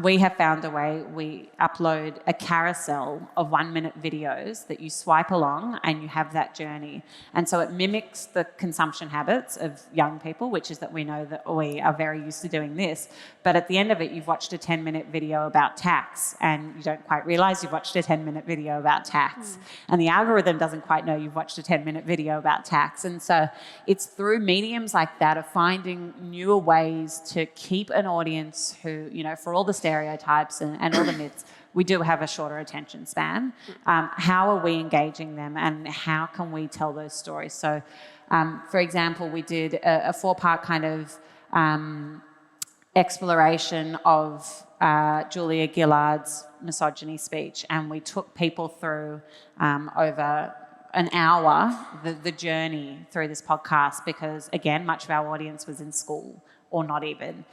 we have found a way. We upload a carousel of 1-minute videos that you swipe along and you have that journey. And so it mimics the consumption habits of young people, which is that we know that we are very used to doing this. But at the end of it, you've watched a 10-minute video about tax and you don't quite realise you've watched a 10-minute video about tax. And the algorithm doesn't quite know you've watched a 10-minute video about tax. And so it's through mediums like that of finding newer ways to keep an audience who, you know, for all the stereotypes and all the myths, we do have a shorter attention span. How are we engaging them, and how can we tell those stories? So, for example, we did a 4-part kind of exploration of Julia Gillard's misogyny speech, and we took people through over an hour the journey through this podcast, because, again, much of our audience was in school or not even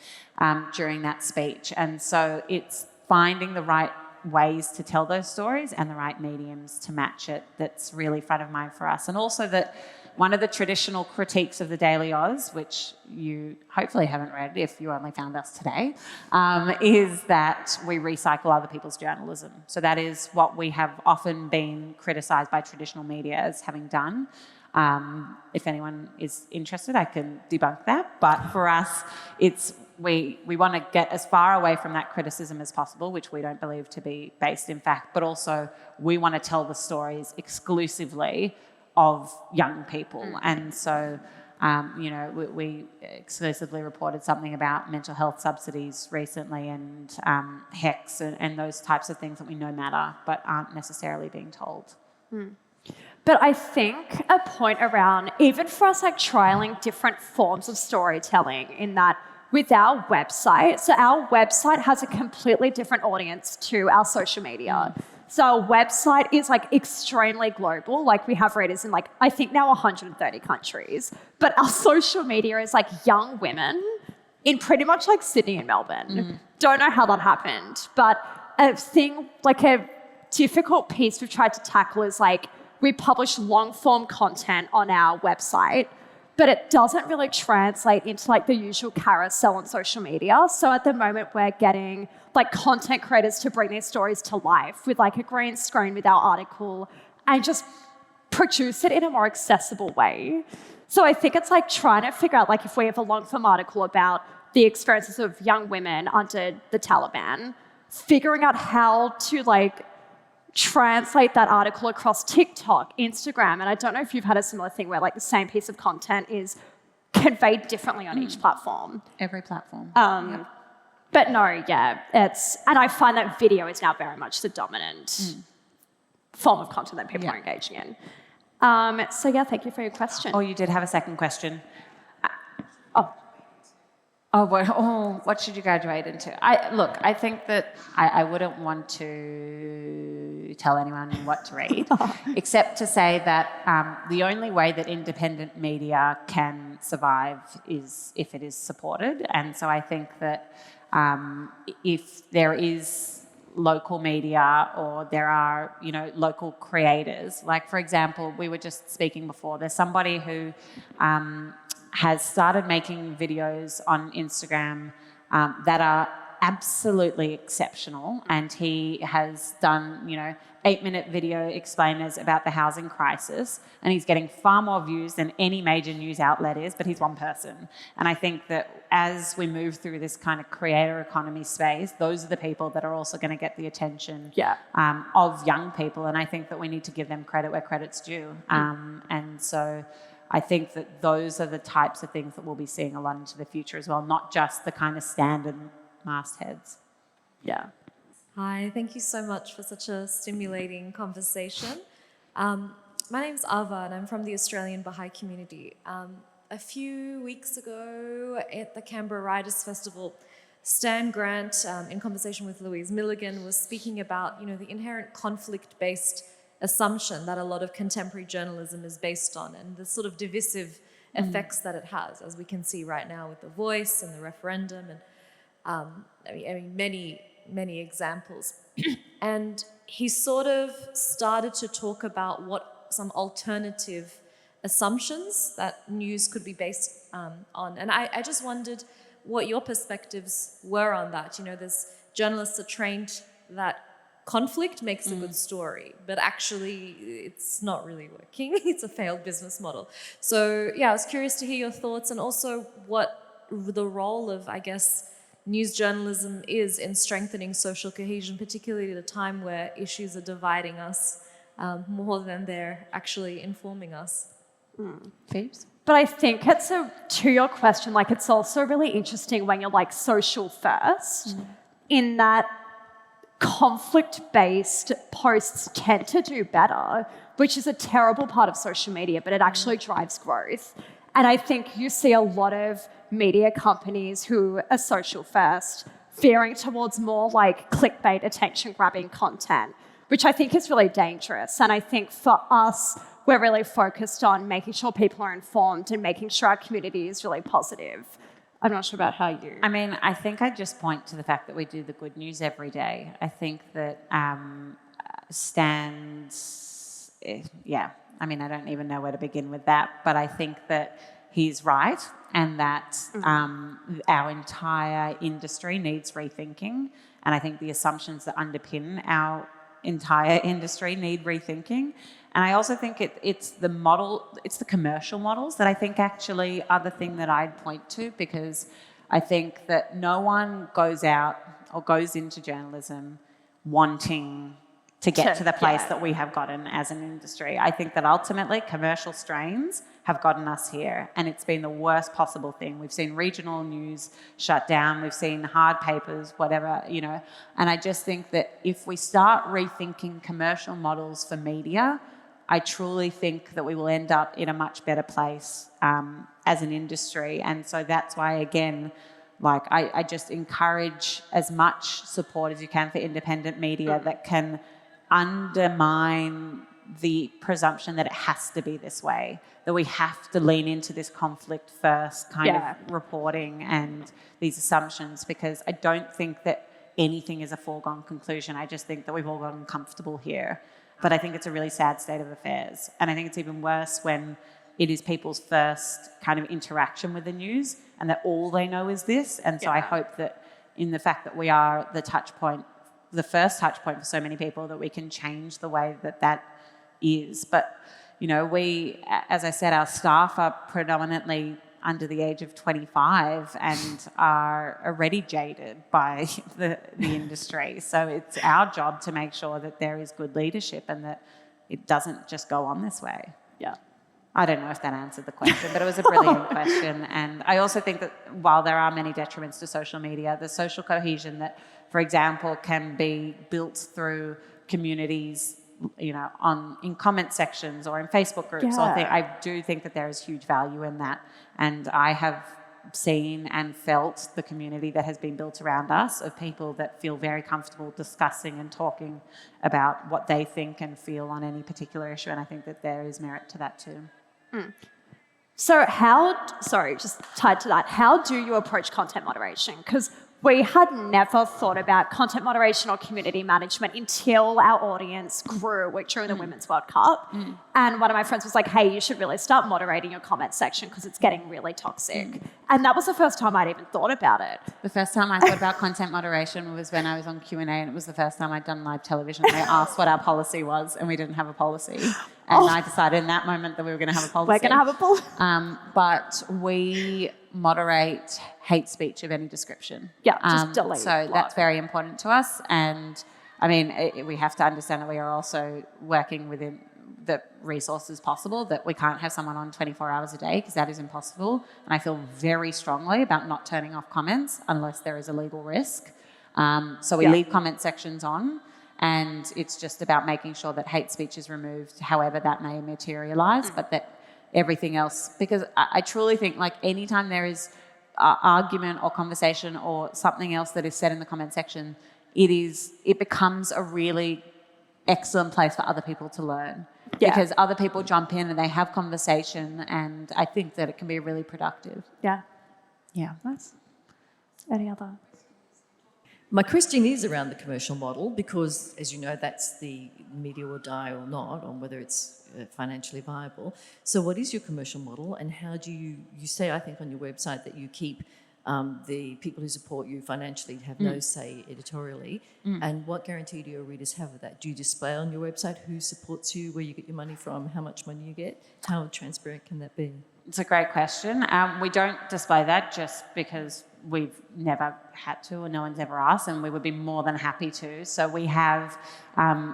during that speech. And so it's finding the right ways to tell those stories and the right mediums to match it that's really front of mind for us. And also that one of the traditional critiques of the Daily Aus, which you hopefully haven't read if you only found us today, is that we recycle other people's journalism. So that is what we have often been criticised by traditional media as having done. If anyone is interested, I can debunk that. But for us, we want to get as far away from that criticism as possible, which we don't believe to be based in fact, but also we want to tell the stories exclusively of young people. And so, we exclusively reported something about mental health subsidies recently, and HECS and those types of things that we know matter but aren't necessarily being told. But I think a point around, even for us, like trialing different forms of storytelling, in that with our website, so our website has a completely different audience to our social media. So our website is like extremely global. Like we have readers in like, I think now 130 countries, but our social media is like young women in pretty much like Sydney and Melbourne. Don't know how that happened, but a thing, like a difficult piece we've tried to tackle is like, we publish long form content on our website, but it doesn't really translate into like the usual carousel on social media. So at the moment we're getting like content creators to bring their stories to life with like a green screen with our article and just produce it in a more accessible way. So I think it's like trying to figure out, like if we have a long form article about the experiences of young women under the Taliban, figuring out how to like translate that article across TikTok, Instagram, and I don't know if you've had a similar thing where like the same piece of content is conveyed differently on each platform. Every platform. But no, yeah, and I find that video is now very much the dominant form of content that people are engaging in. So yeah, thank you for your question. Oh, you did have a second question. Oh. What should you graduate into? I think that I wouldn't want to tell anyone what to read, except to say that the only way that independent media can survive is if it is supported. And so I think that if there is local media or there are, local creators, like for example, we were just speaking before, there's somebody who has started making videos on Instagram that are absolutely exceptional, and he has done 8-minute video explainers about the housing crisis, and he's getting far more views than any major news outlet is, but he's one person. And I think that as we move through this kind of creator economy space, those are the people that are also going to get the attention of young people, and I think that we need to give them credit where credit's due. And so I think that those are the types of things that we'll be seeing a lot into the future as well, not just the kind of standard mastheads. Yeah. Hi, thank you so much for such a stimulating conversation. My name's Ava and I'm from the Australian Baha'i community. A few weeks ago at the Canberra Writers' Festival, Stan Grant, in conversation with Louise Milligan, was speaking about the inherent conflict-based assumption that a lot of contemporary journalism is based on, and the sort of divisive effects that it has, as we can see right now with The Voice and the referendum, and many examples. And he sort of started to talk about what some alternative assumptions that news could be based on. And I just wondered what your perspectives were on that. There's journalists are trained that conflict makes a good story, but actually it's not really working. It's a failed business model. So yeah, I was curious to hear your thoughts, and also what the role of, I guess, news journalism is in strengthening social cohesion, particularly at a time where issues are dividing us more than they're actually informing us. Phoebes? But I think to your question, it's also really interesting when you're social first, in that conflict-based posts tend to do better, which is a terrible part of social media, but it actually drives growth. And I think you see a lot of media companies who are social first veering towards more clickbait, attention-grabbing content, which I think is really dangerous. And I think for us, we're really focused on making sure people are informed and making sure our community is really positive. I'm not sure about how you... I think I just point to the fact that we do the good news every day. I think that stands... I don't even know where to begin with that, but I think that he's right, and that our entire industry needs rethinking, and I think the assumptions that underpin our entire industry need rethinking. And I also think it's the commercial models that I think actually are the thing that I'd point to, because I think that no one goes out or goes into journalism wanting to get to the place that we have gotten as an industry. I think that ultimately commercial strains have gotten us here, and it's been the worst possible thing. We've seen regional news shut down, we've seen hard papers, whatever, and I just think that if we start rethinking commercial models for media, I truly think that we will end up in a much better place as an industry. And so that's why, again, I just encourage as much support as you can for independent media that can undermine the presumption that it has to be this way, that we have to lean into this conflict first kind of reporting and these assumptions, because I don't think that anything is a foregone conclusion. I just think that we've all gotten comfortable here. But I think it's a really sad state of affairs. And I think it's even worse when it is people's first kind of interaction with the news and that all they know is this. And so I hope that in the fact that we are the first touch point for so many people, that we can change the way that is. But, we, as I said, our staff are predominantly under the age of 25 and are already jaded by the industry. So it's our job to make sure that there is good leadership and that it doesn't just go on this way. Yeah. I don't know if that answered the question, but it was a brilliant question. And I also think that while there are many detriments to social media, the social cohesion that, for example, can be built through communities in comment sections or in Facebook groups. I do think that there is huge value in that, and I have seen and felt the community that has been built around us of people that feel very comfortable discussing and talking about what they think and feel on any particular issue, and I think that there is merit to that too. So just tied to that, how do you approach content moderation? Because we had never thought about content moderation or community management until our audience grew during the Women's World Cup. And one of my friends was like, hey, you should really start moderating your comment section because it's getting really toxic. And that was the first time I'd even thought about it. The first time I thought about content moderation was when I was on Q&A, and it was the first time I'd done live television. They asked what our policy was, and we didn't have a policy. And I decided in that moment that we were going to have a policy. We're going to have a policy. But we moderate hate speech of any description. Yeah, just delete. So that's very important to us. And I mean, we have to understand that we are also working within the resources possible, that we can't have someone on 24 hours a day because that is impossible. And I feel very strongly about not turning off comments unless there is a legal risk. So we leave comment sections on, and it's just about making sure that hate speech is removed, however that may materialise, but that everything else, because I truly think like anytime there is argument or conversation or something else that is said in the comment section, it becomes a really excellent place for other people to learn. Because other people jump in and they have conversation, and I think that it can be really productive. Yeah. Nice. Any other? My question is around the commercial model because, as you know, that's the media or die or not on whether it's financially viable. So what is your commercial model, and how do you say, I think on your website, that you keep the people who support you financially have no say editorially, and what guarantee do your readers have of that? Do you display on your website who supports you, where you get your money from, how much money you get? How transparent can that be? It's a great question. We don't display that just because we've never had to, or no one's ever asked, and we would be more than happy to. So we have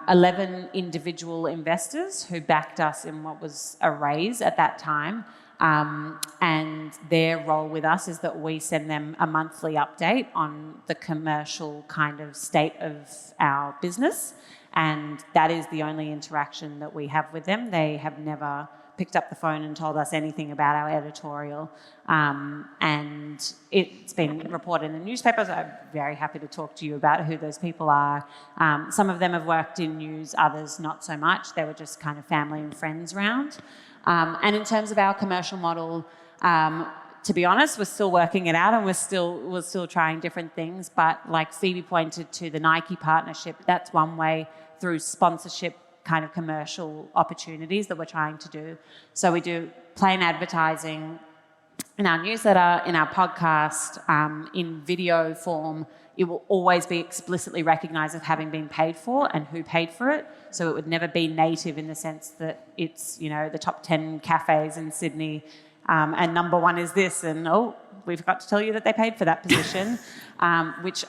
11 individual investors who backed us in what was a raise at that time. And their role with us is that we send them a monthly update on the commercial kind of state of our business. And that is the only interaction that we have with them. They have never picked up the phone and told us anything about our editorial. And it's been reported in the newspapers. I'm very happy to talk to you about who those people are. Some of them have worked in news, others not so much. They were just kind of family and friends round. And in terms of our commercial model, to be honest, we're still working it out, and we're still trying different things. But like Phoebe pointed to the Nike partnership, that's one way through sponsorship kind of commercial opportunities that we're trying to do. So we do plain advertising in our newsletter, in our podcast, in video form. It will always be explicitly recognised as having been paid for and who paid for it. So it would never be native in the sense that it's, the top 10 cafes in Sydney and number one is this, and we forgot to tell you that they paid for that position, which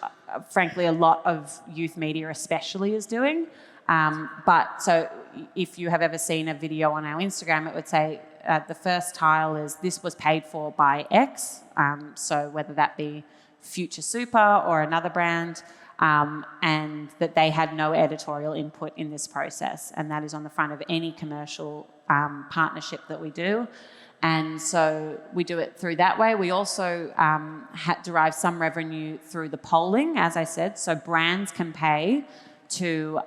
frankly a lot of youth media especially is doing. But so if you have ever seen a video on our Instagram, it would say the first tile is this was paid for by X. So whether that be Future Super or another brand, and that they had no editorial input in this process. And that is on the front of any commercial partnership that we do. And so we do it through that way. We also derive some revenue through the polling, as I said. So brands can pay to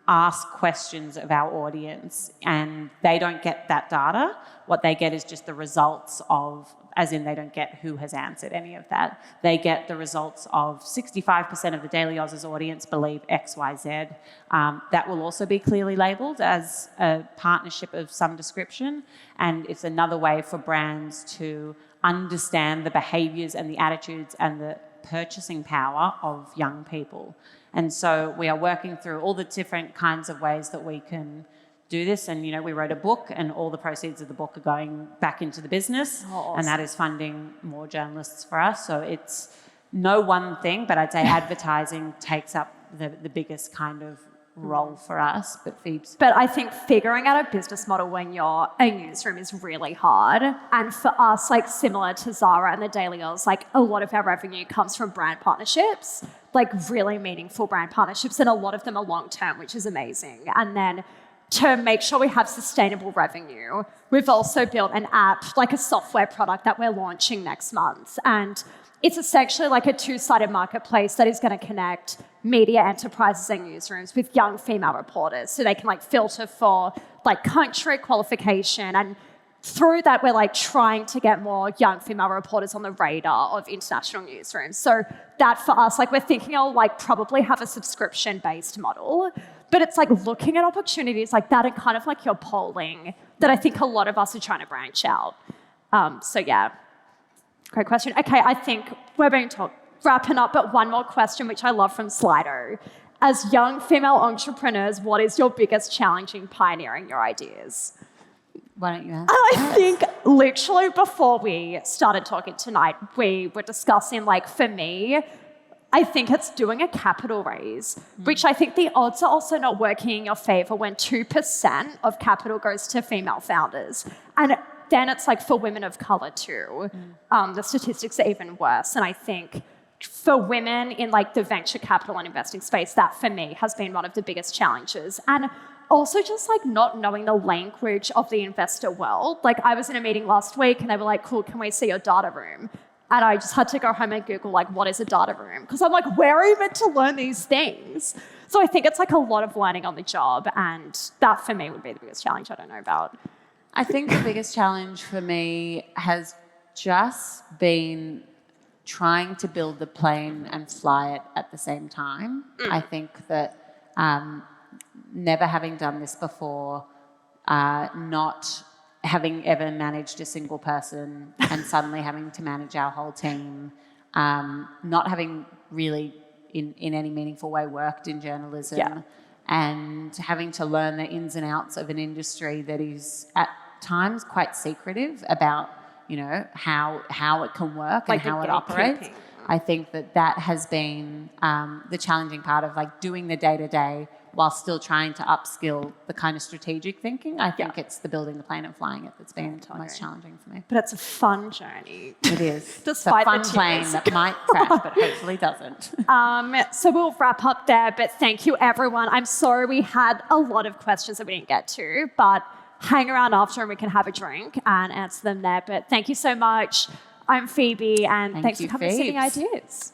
ask questions of our audience, and they don't get that data. What they get is just the results of, as in they don't get who has answered any of that. They get the results of 65% of the Daily Aus's audience believe X, Y, Z. That will also be clearly labelled as a partnership of some description, and it's another way for brands to understand the behaviours and the attitudes and the purchasing power of young people. And so we are working through all the different kinds of ways that we can do this. And, we wrote a book, and all the proceeds of the book are going back into the business. Oh, awesome. And that is funding more journalists for us. So it's no one thing, but I'd say advertising takes up the biggest kind of role for us, but Phoebe's. But I think figuring out a business model when you're a newsroom is really hard. And for us, like similar to Zara and the Daily Aus, like a lot of our revenue comes from brand partnerships, like really meaningful brand partnerships, and a lot of them are long-term, which is amazing. And then to make sure we have sustainable revenue, we've also built an app, like a software product that we're launching next month. And it's essentially like a two-sided marketplace that is going to connect media enterprises and newsrooms with young female reporters so they can like filter for like country qualification. And through that, we're like trying to get more young female reporters on the radar of international newsrooms. So that for us, like we're thinking I'll like probably have a subscription-based model, but it's like looking at opportunities like that and kind of like your polling that I think a lot of us are trying to branch out. So yeah, great question. Okay, I think we're being told, wrapping up, but one more question, which I love from Slido. As young female entrepreneurs, what is your biggest challenge in pioneering your ideas? Why don't you answer? I think literally before we started talking tonight, we were discussing, like, for me, I think it's doing a capital raise, which I think the odds are also not working in your favor when 2% of capital goes to female founders. And then it's like for women of color too. The statistics are even worse. And I think for women in like the venture capital and investing space, that for me has been one of the biggest challenges. And also just like not knowing the language of the investor world. Like I was in a meeting last week and they were like, cool, can we see your data room? And I just had to go home and Google like, what is a data room? Because I'm like, where are you meant to learn these things? So I think it's like a lot of learning on the job, and that for me would be the biggest challenge. I don't know about. I think the biggest challenge for me has just been trying to build the plane and fly it at the same time. I think that never having done this before, not having ever managed a single person and suddenly having to manage our whole team, not having really in any meaningful way worked in journalism, and having to learn the ins and outs of an industry that is at times quite secretive about, you know, how it can work Like and how it operates. I think that has been the challenging part of like doing the day-to-day while still trying to upskill the kind of strategic thinking. I think it's the building the plane and flying it that's been the most challenging for me. But it's a fun journey. It is. Despite it's a fun the plane tears. that might crash, but hopefully doesn't. So we'll wrap up there, but thank you everyone. I'm sorry we had a lot of questions that we didn't get to, but hang around after and we can have a drink and answer them there. But thank you so much. I'm Phoebe, and thanks for coming to City Ideas.